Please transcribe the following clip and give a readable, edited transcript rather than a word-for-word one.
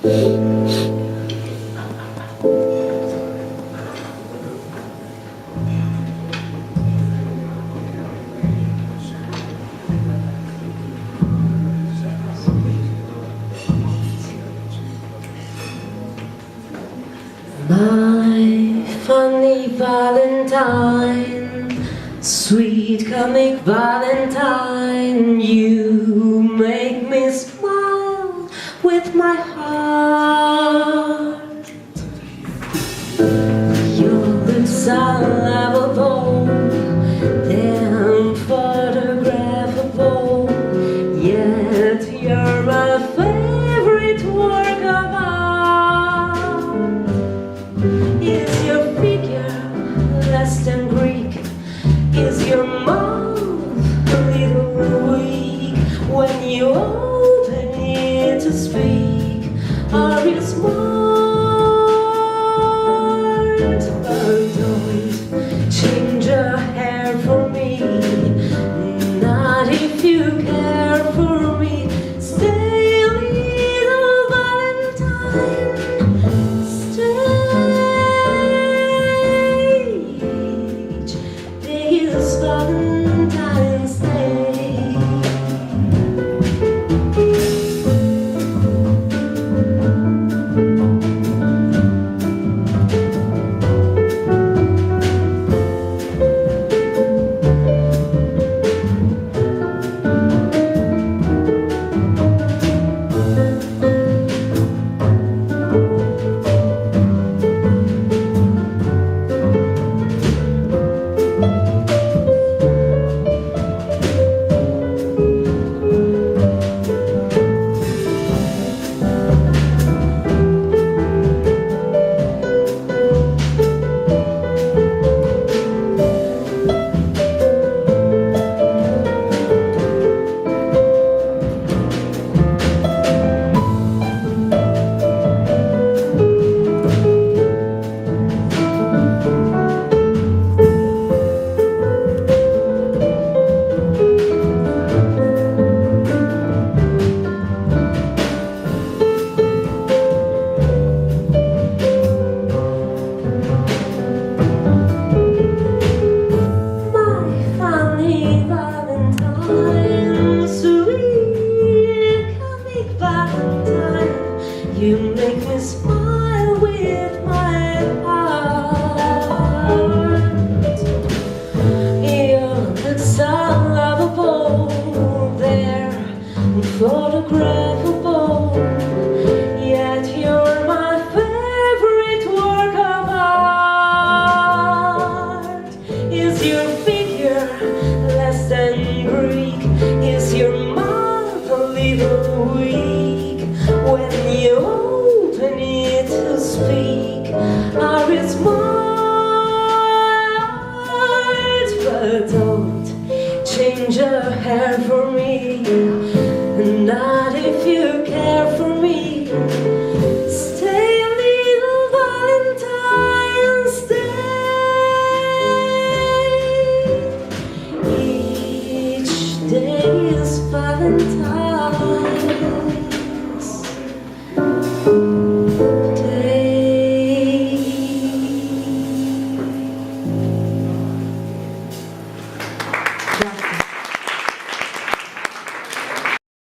My funny Valentine, sweet comic Valentine, you make me smile with my heart. Your lips are lovable, they're photographable, yet you're my favorite work of art. Is your figure less than Greek? Is your mouth a little weak when you open it to speak? Are you smart? But don't change your hair for me, not if you care for me. Stay, little Valentine, stay. Valentine's Day. You make me smile with my heart. Your looks are lovable, they're photographable, yet you're my favorite work of art. Is your figure less than Greek? Is your mouth a little weak when you